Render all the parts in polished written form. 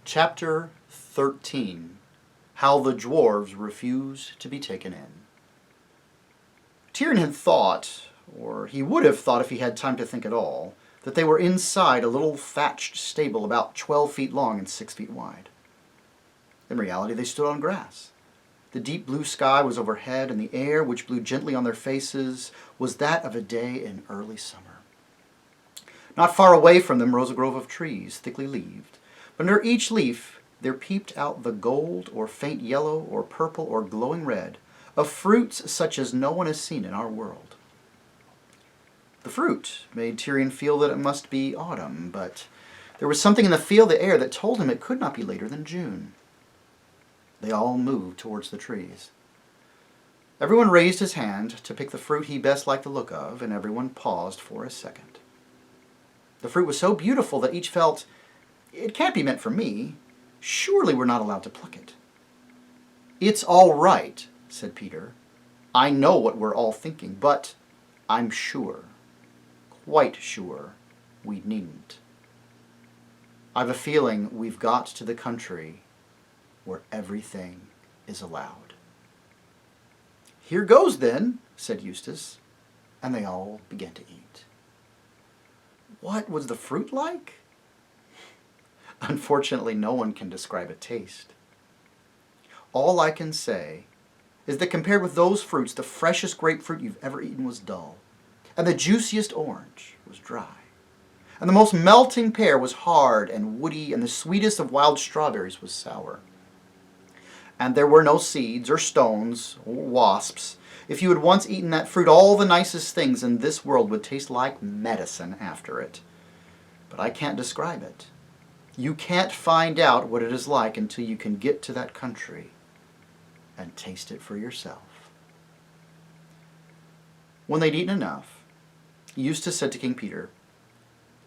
Chapter 13. How the Dwarves Refuse to be Taken In. Tyrion had thought, or he would have thought if he had time to think at all, that they were inside a little thatched stable about 12 feet long and 6 feet wide. In reality, they stood on grass. The deep blue sky was overhead, and the air, which blew gently on their faces, was that of a day in early summer. Not far away from them rose a grove of trees, thickly leaved, but under each leaf there peeped out the gold or faint yellow or purple or glowing red of fruits such as no one has seen in our world. The fruit made Tyrion feel that it must be autumn, but there was something in the feel of the air that told him it could not be later than June. They all moved towards the trees. Everyone raised his hand to pick the fruit he best liked the look of, and everyone paused for a second. The fruit was so beautiful that each felt, "It can't be meant for me. Surely we're not allowed to pluck it." "It's all right," said Peter. "I know what we're all thinking, but I'm sure, quite sure, we needn't. I've a feeling we've got to the country where everything is allowed." "Here goes, then," said Eustace, and they all began to eat. What was the fruit like? Unfortunately, no one can describe a taste. All I can say is that compared with those fruits, the freshest grapefruit you've ever eaten was dull, and the juiciest orange was dry, and the most melting pear was hard and woody, and the sweetest of wild strawberries was sour. And there were no seeds or stones or wasps. If you had once eaten that fruit, all the nicest things in this world would taste like medicine after it. But I can't describe it. You can't find out what it is like until you can get to that country and taste it for yourself. When they'd eaten enough, Eustace said to King Peter,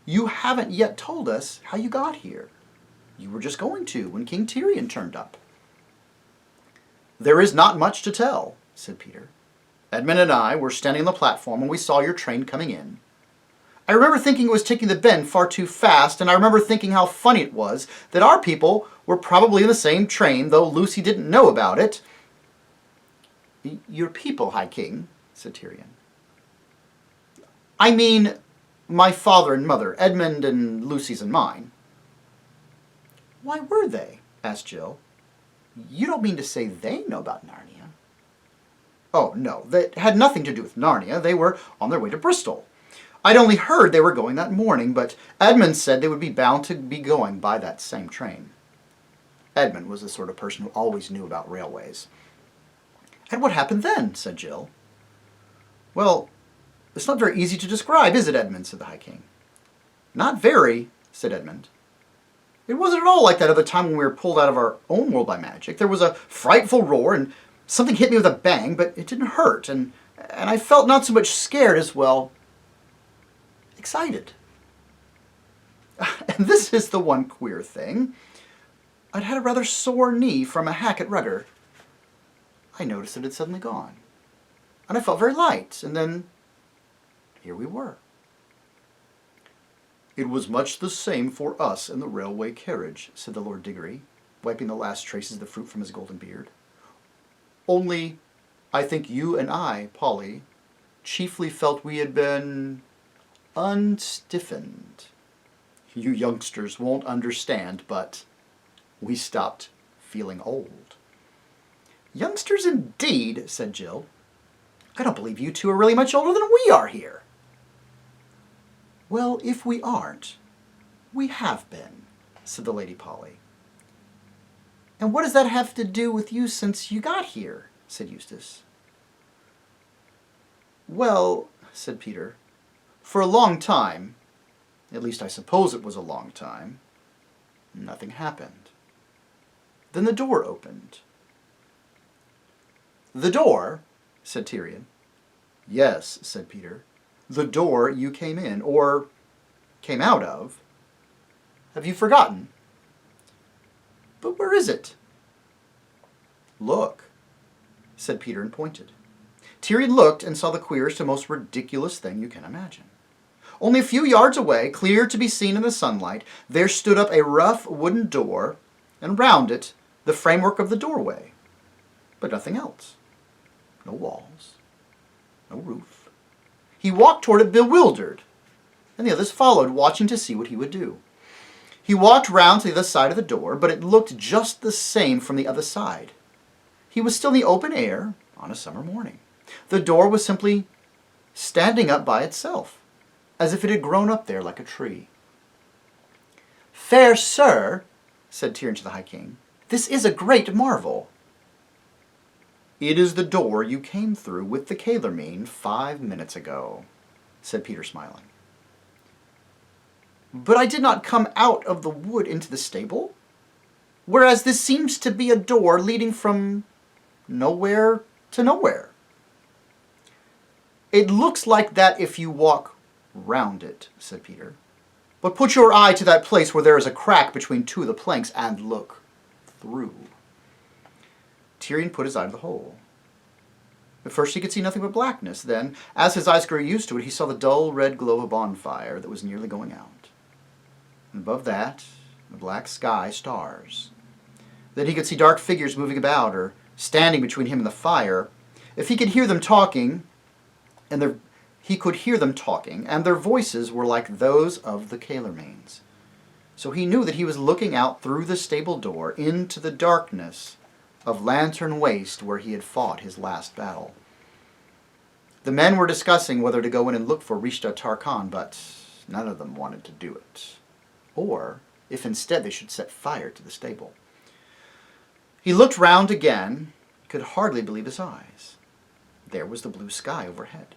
"You haven't yet told us how you got here. You were just going to when King Tyrion turned up." "There is not much to tell," said Peter. "Edmund and I were standing on the platform when we saw your train coming in. I remember thinking it was taking the bend far too fast, and I remember thinking how funny it was that our people were probably in the same train, though Lucy didn't know about it." "Your people, High King," said Tyrion. "I mean, my father and mother, Edmund and Lucy's and mine." "Why were they?" asked Jill. "You don't mean to say they know about Narnia?" "Oh, no, that had nothing to do with Narnia. They were on their way to Bristol. I'd only heard they were going that morning, but Edmund said they would be bound to be going by that same train." Edmund was the sort of person who always knew about railways. "And what happened then?" said Jill. "Well, it's not very easy to describe, is it, Edmund?" said the High King. "Not very," said Edmund. "It wasn't at all like that other time when we were pulled out of our own world by magic. There was a frightful roar, and something hit me with a bang, but it didn't hurt, and I felt not so much scared as, well, excited. And this is the one queer thing. I'd had a rather sore knee from a hack at rudder. I noticed it had suddenly gone, and I felt very light, and then here we were." "It was much the same for us in the railway carriage," said the Lord Diggory, wiping the last traces of the fruit from his golden beard. "Only, I think you and I, Polly, chiefly felt we had been unstiffened. You youngsters won't understand, but we stopped feeling old." "Youngsters indeed," said Jill. "I don't believe you two are really much older than we are here." "Well, if we aren't, we have been," said the Lady Polly. "And what does that have to do with you since you got here?" said Eustace. "Well," said Peter, "for a long time, at least I suppose it was a long time, nothing happened. Then the door opened." "The door?" said Tyrion. "Yes," said Peter. "The door you came in, or came out of. Have you forgotten?" "But where is it?" "Look," said Peter and pointed. Tyrion looked and saw the queerest and most ridiculous thing you can imagine. Only a few yards away, clear to be seen in the sunlight, there stood up a rough wooden door and round it the framework of the doorway, but nothing else. No walls, no roof. He walked toward it bewildered, and the others followed, watching to see what he would do. He walked round to the other side of the door, but it looked just the same from the other side. He was still in the open air on a summer morning. The door was simply standing up by itself, as if it had grown up there like a tree. "Fair sir," said Tyrion to the High King, "this is a great marvel." "It is the door you came through with the Caelermene 5 minutes ago," said Peter, smiling. "But I did not come out of the wood into the stable, whereas this seems to be a door leading from nowhere to nowhere." "It looks like that if you walk round it," said Peter. "But put your eye to that place where there is a crack between two of the planks and look through." Tyrion put his eye to the hole. At first he could see nothing but blackness. Then, as his eyes grew used to it, he saw the dull red glow of a bonfire that was nearly going out. And above that, in the black sky, stars. Then he could see dark figures moving about or standing between him and the fire. If he could hear them talking, and their voices were like those of the Caelermanes. So he knew that he was looking out through the stable door into the darkness of Lantern Waste, where he had fought his last battle. The men were discussing whether to go in and look for Rishta Tarkan, but none of them wanted to do it, or if instead they should set fire to the stable. He looked round again, could hardly believe his eyes. There was the blue sky overhead,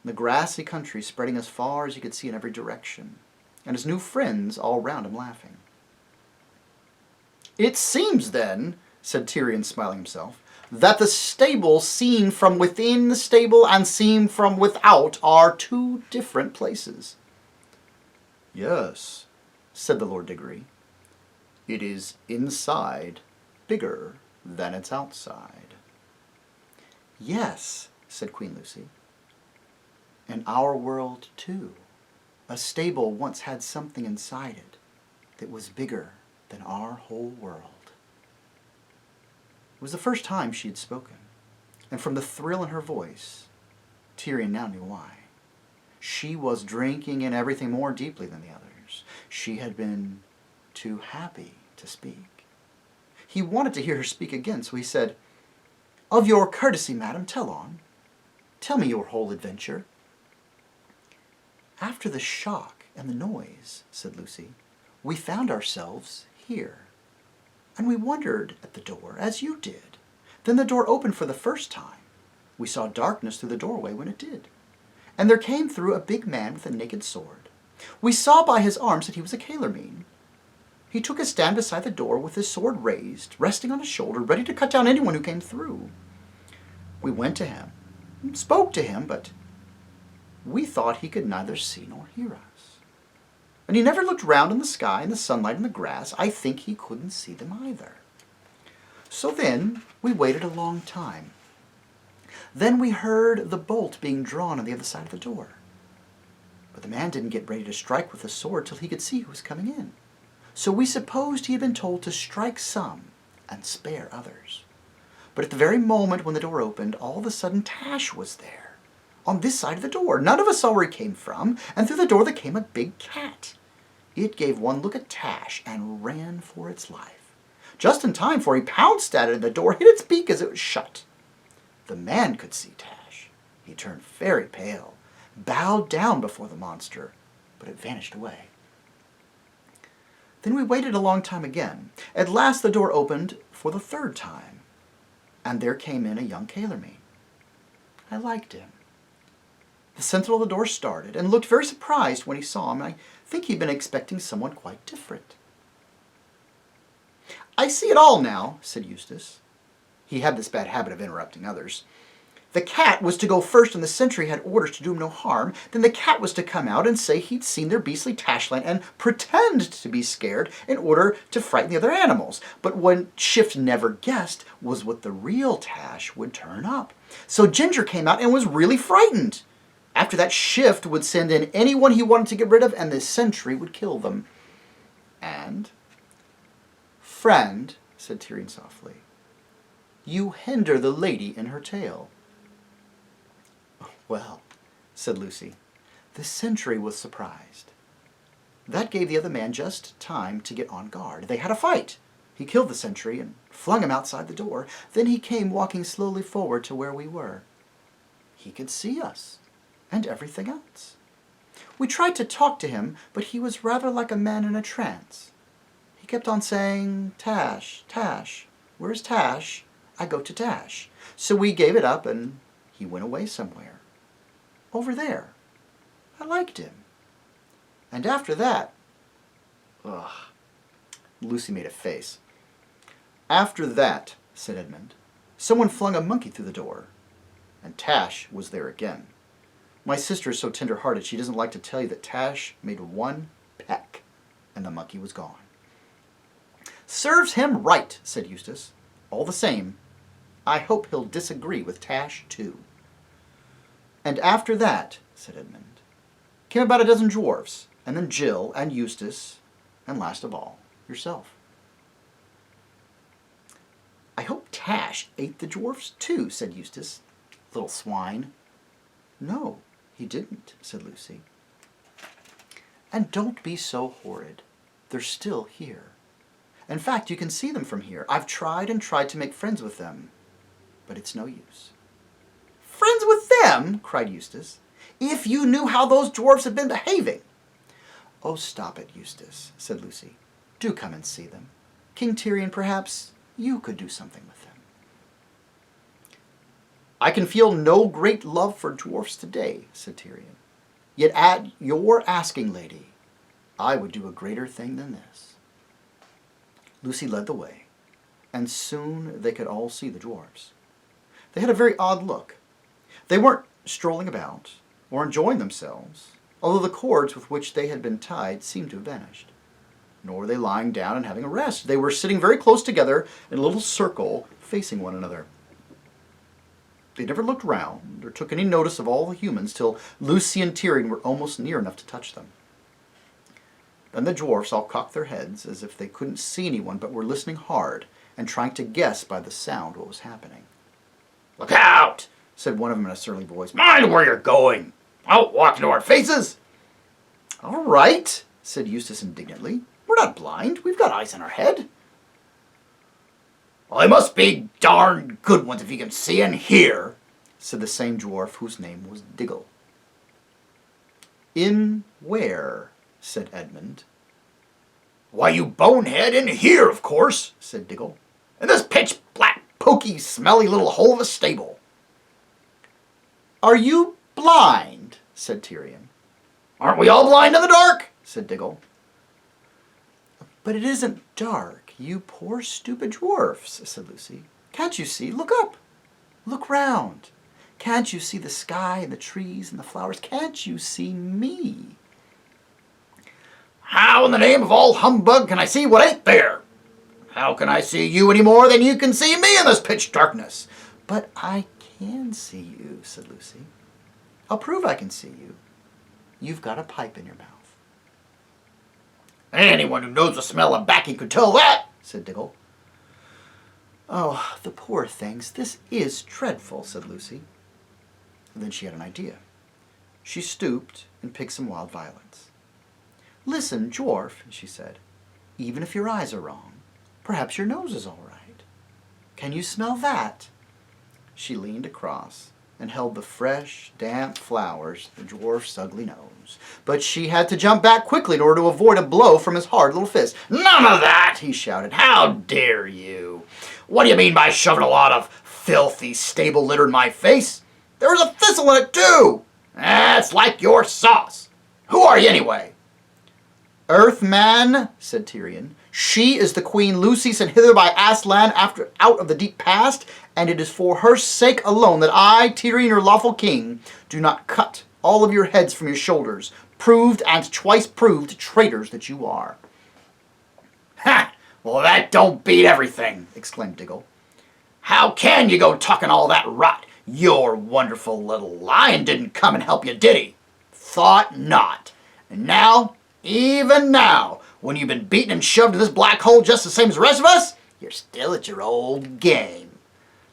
the grassy country spreading as far as he could see in every direction, and his new friends all round him laughing. "It seems, then," said Tyrion, smiling himself, "that the stable seen from within the stable and seen from without are two different places." "Yes," said the Lord Diggory. "It is inside bigger than it's outside." "Yes," said Queen Lucy. "In our world, too, a stable once had something inside it that was bigger than our whole world." It was the first time she had spoken, and from the thrill in her voice, Tyrion now knew why. She was drinking in everything more deeply than the others. She had been too happy to speak. He wanted to hear her speak again, so he said, "Of your courtesy, madam, tell on. Tell me your whole adventure." "After the shock and the noise," said Lucy, "we found ourselves here. And we wondered at the door, as you did. Then the door opened for the first time. We saw darkness through the doorway when it did. And there came through a big man with a naked sword. We saw by his arms that he was a Caelermene. He took a stand beside the door with his sword raised, resting on his shoulder, ready to cut down anyone who came through. We went to him, and spoke to him, but we thought he could neither see nor hear us. And he never looked round in the sky, in the sunlight, and the grass. I think he couldn't see them either. So then we waited a long time. Then we heard the bolt being drawn on the other side of the door. But the man didn't get ready to strike with the sword till he could see who was coming in. So we supposed he had been told to strike some and spare others. But at the very moment when the door opened, all of a sudden Tash was there, on this side of the door. None of us saw where he came from, and through the door there came a big cat. It gave one look at Tash and ran for its life. Just in time, for he pounced at it and the door hit its beak as it was shut. The man could see Tash. He turned very pale, bowed down before the monster, but it vanished away. Then we waited a long time again. At last the door opened for the third time, and there came in a young Caelermene. I liked him. The sentinel of the door started and looked very surprised when he saw him, and I think he'd been expecting someone quite different. "I see it all now," said Eustace. He had this bad habit of interrupting others. "The cat was to go first, and the sentry had orders to do him no harm. Then the cat was to come out and say he'd seen their beastly Tashland and pretend to be scared in order to frighten the other animals. But what Shift never guessed was what the real Tash would turn up. So Ginger came out and was really frightened. After that, Shift would send in anyone he wanted to get rid of, and the sentry would kill them. And Friend, said Tyrion softly, you hinder the lady in her tale. Well, said Lucy, the sentry was surprised. That gave the other man just time to get on guard. They had a fight. He killed the sentry and flung him outside the door. Then he came walking slowly forward to where we were. He could see us and everything else. We tried to talk to him, but he was rather like a man in a trance. He kept on saying, Tash, Tash, where's Tash? I go to Tash. So we gave it up and he went away somewhere. Over there. I liked him. And after that, Lucy made a face. After that, said Edmund, someone flung a monkey through the door, and Tash was there again. My sister is so tender-hearted she doesn't like to tell you that Tash made one peck, and the monkey was gone. Serves him right, said Eustace. All the same, I hope he'll disagree with Tash too. And after that, said Edmund, came about a dozen dwarfs, and then Jill and Eustace, and last of all, yourself. I hope Tash ate the dwarfs too, said Eustace. Little swine. No, he didn't, said Lucy. And don't be so horrid. They're still here. In fact, you can see them from here. I've tried and tried to make friends with them, but it's no use. Friends with them? Cried Eustace. If you knew how those dwarfs have been behaving. Oh, stop it, Eustace, said Lucy. Do come and see them. King Tyrion, perhaps you could do something with them. I can feel no great love for dwarfs today, said Tyrion. Yet at your asking, lady, I would do a greater thing than this. Lucy led the way, and soon they could all see the dwarfs. They had a very odd look. They weren't strolling about or enjoying themselves, although the cords with which they had been tied seemed to have vanished. Nor were they lying down and having a rest. They were sitting very close together in a little circle, facing one another. They never looked round or took any notice of all the humans till Lucy and Tyrion were almost near enough to touch them. Then the dwarfs all cocked their heads as if they couldn't see anyone but were listening hard and trying to guess by the sound what was happening. Look out, said one of them in a surly voice. Mind where you're going. Don't walk into our faces. All right, said Eustace indignantly. We're not blind. We've got eyes in our head. Well, they must be darn good ones if you can see and hear, said the same dwarf whose name was Diggle. In where? Said Edmund. Why, you bonehead, in here, of course, said Diggle. In this pitch-black, poky, smelly little hole of a stable. Are you blind? Said Tyrion. Aren't we all blind in the dark? Said Diggle. But it isn't dark, you poor stupid dwarfs, said Lucy. Can't you see? Look up. Look round. Can't you see the sky and the trees and the flowers? Can't you see me? How in the name of all humbug can I see what ain't there? How can I see you any more than you can see me in this pitch darkness? But I can see you, said Lucy. I'll prove I can see you. You've got a pipe in your mouth. Anyone who knows the smell of baccy could tell that, said Diggle. Oh, the poor things. This is dreadful, said Lucy. And then she had an idea. She stooped and picked some wild violets. Listen, dwarf, she said. Even if your eyes are wrong, perhaps your nose is all right. Can you smell that? She leaned across and held the fresh, damp flowers to the dwarf's ugly nose. But she had to jump back quickly in order to avoid a blow from his hard little fist. None of that, he shouted. How dare you? What do you mean by shoving a lot of filthy stable litter in my face? There was a thistle in it, too. That's like your sauce. Who are you, anyway? Earthman, said Tyrion. She is the queen Lucy sent hither by Aslan out of the deep past, and it is for her sake alone that I, Tyrion, your lawful king, do not cut all of your heads from your shoulders, proved and twice proved traitors that you are. Ha! Well, that don't beat everything, exclaimed Diggle. How can you go talking all that rot? Your wonderful little lion didn't come and help you, did he? Thought not. And now, even now, When you've been beaten and shoved in this black hole just the same as the rest of us, you're still at your old game.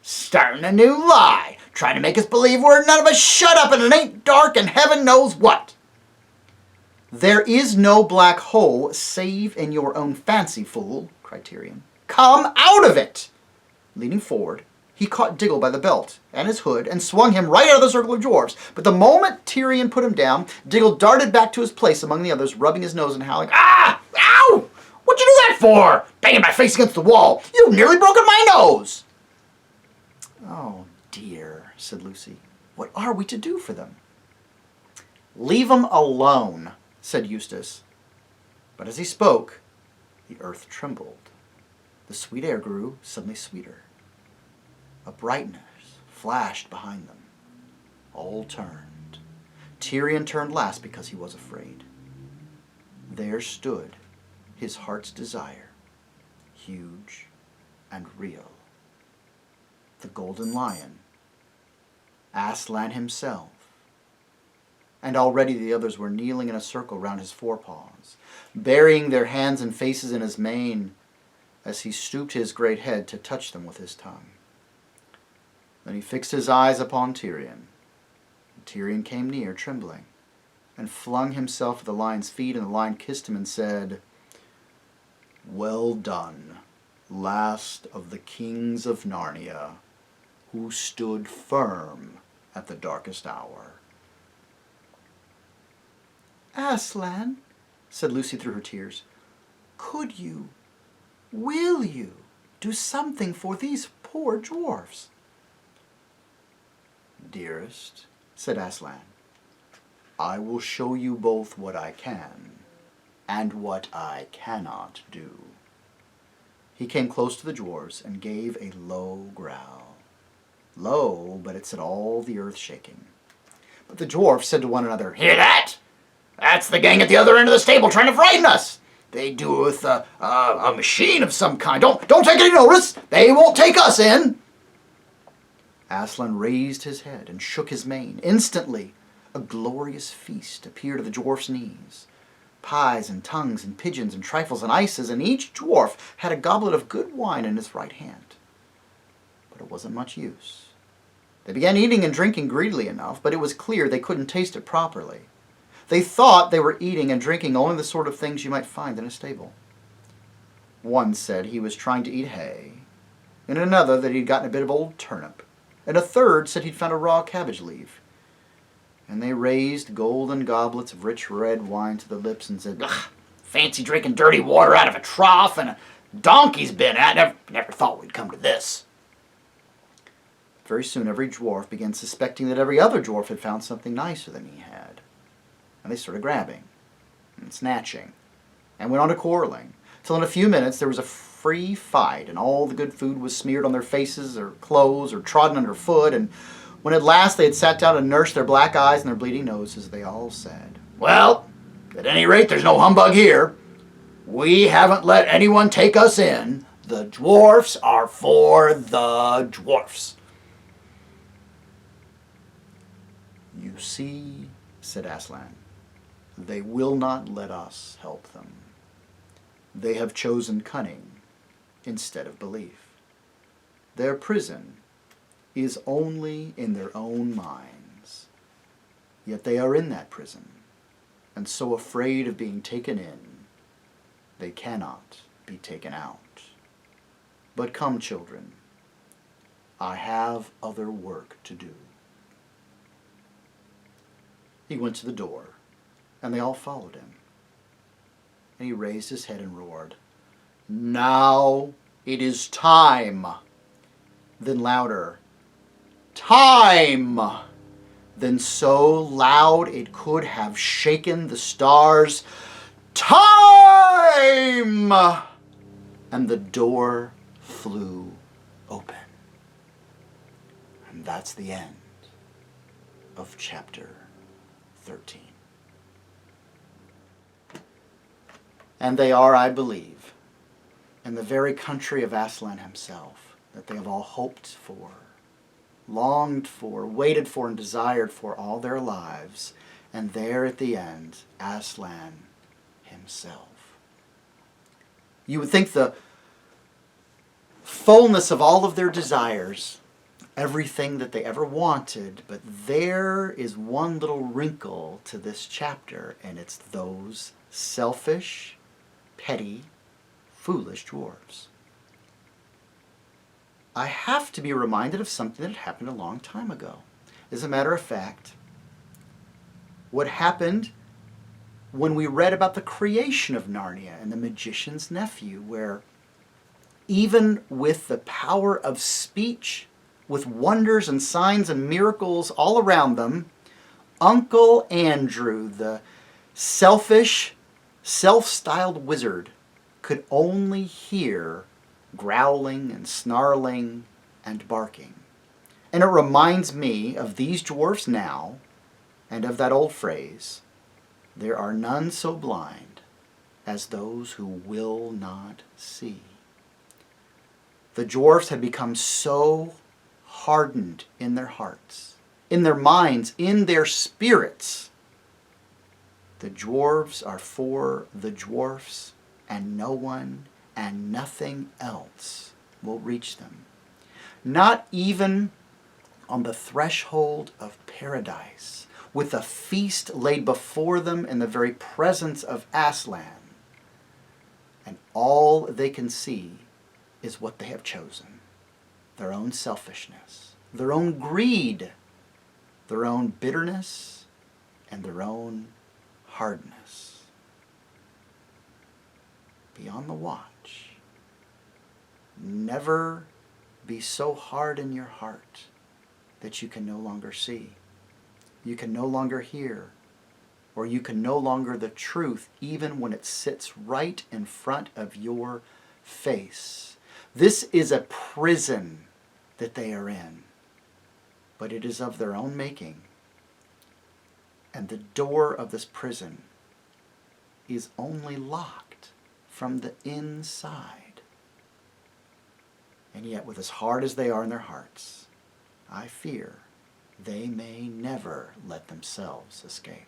Starting a new lie, trying to make us believe we're none of us shut up and it ain't dark and heaven knows what. There is no black hole save in your own fancy, fool, cried Tyrion. Come out of it! Leaning forward, he caught Diggle by the belt and his hood and swung him right out of the circle of dwarves. But the moment Tyrion put him down, Diggle darted back to his place among the others, rubbing his nose and howling, "Ah! Ow! What'd you do that for? Banging my face against the wall. You've nearly broken my nose!" "Oh, dear," said Lucy. "What are we to do for them?" "Leave 'em alone," said Eustace. But as he spoke, the earth trembled. The sweet air grew suddenly sweeter. A brightness flashed behind them. All turned. Tyrion turned last because he was afraid. There stood his heart's desire, huge and real. The golden lion, Aslan himself. And already the others were kneeling in a circle round his forepaws, burying their hands and faces in his mane as he stooped his great head to touch them with his tongue. Then he fixed his eyes upon Tyrion. Tyrion came near, trembling, and flung himself at the lion's feet, and the lion kissed him and said, "Well done, last of the kings of Narnia, who stood firm at the darkest hour." "Aslan," said Lucy through her tears, "could you, will you, do something for these poor dwarfs?" "Dearest," said Aslan, "I will show you both what I can and what I cannot do." He came close to the dwarves and gave a low growl. Low, but it set all the earth shaking. But the dwarfs said to one another, "Hear that? That's the gang at the other end of the stable trying to frighten us. They do it with a machine of some kind. Don't take any notice. They won't take us in." Aslan raised his head and shook his mane. Instantly, a glorious feast appeared at the dwarfs' knees. Pies and tongues and pigeons and trifles and ices, and each dwarf had a goblet of good wine in his right hand. But it wasn't much use. They began eating and drinking greedily enough, but it was clear they couldn't taste it properly. They thought they were eating and drinking only the sort of things you might find in a stable. One said he was trying to eat hay, and another that he'd gotten a bit of old turnip, and a third said he'd found a raw cabbage leaf. And they raised golden goblets of rich red wine to the lips and said, "Ugh, fancy drinking dirty water out of a trough and a donkey's been at. Never thought we'd come to this." Very soon every dwarf began suspecting that every other dwarf had found something nicer than he had. And they started grabbing and snatching and went on to quarreling, till in a few minutes there was a free fight, and all the good food was smeared on their faces or clothes or trodden underfoot, and when at last they had sat down and nursed their black eyes and their bleeding noses, they all said, "Well, at any rate, there's no humbug here. We haven't let anyone take us in. The dwarfs are for the dwarfs." "You see," said Aslan, "they will not let us help them. They have chosen cunning instead of belief. Their prison is only in their own minds. Yet they are in that prison, and so afraid of being taken in, they cannot be taken out. But come, children, I have other work to do." He went to the door, and they all followed him. And he raised his head and roared, "Now it is time." Then louder, "Time!" Then so loud it could have shaken the stars, "Time!" And the door flew open. And that's the end of chapter 13. And they are, I believe, in the very country of Aslan himself that they have all hoped for, longed for, waited for, and desired for all their lives. And there at the end, Aslan himself You would think the fullness of all of their desires, everything that they ever wanted, but there is one little wrinkle to this chapter, and it's those selfish, petty, foolish dwarves. I have to be reminded of something that happened a long time ago. As a matter of fact, what happened when we read about the creation of Narnia and the magician's nephew, where even with the power of speech, with wonders and signs and miracles all around them, Uncle Andrew, the selfish, self-styled wizard, could only hear growling and snarling and barking. And it reminds me of these dwarfs now, and of that old phrase, there are none so blind as those who will not see. The dwarfs had become so hardened in their hearts, in their minds, in their spirits. The dwarves are for the dwarfs, and no one and nothing else will reach them. Not even on the threshold of paradise, with a feast laid before them in the very presence of Aslan. And all they can see is what they have chosen. Their own selfishness, their own greed, their own bitterness, and their own hardness. Be on the watch. Never be so hard in your heart that you can no longer see. You can no longer hear, or you can no longer the truth, even when it sits right in front of your face. This is a prison that they are in, but it is of their own making. And the door of this prison is only locked from the inside. And yet, with as hard as they are in their hearts, I fear they may never let themselves escape.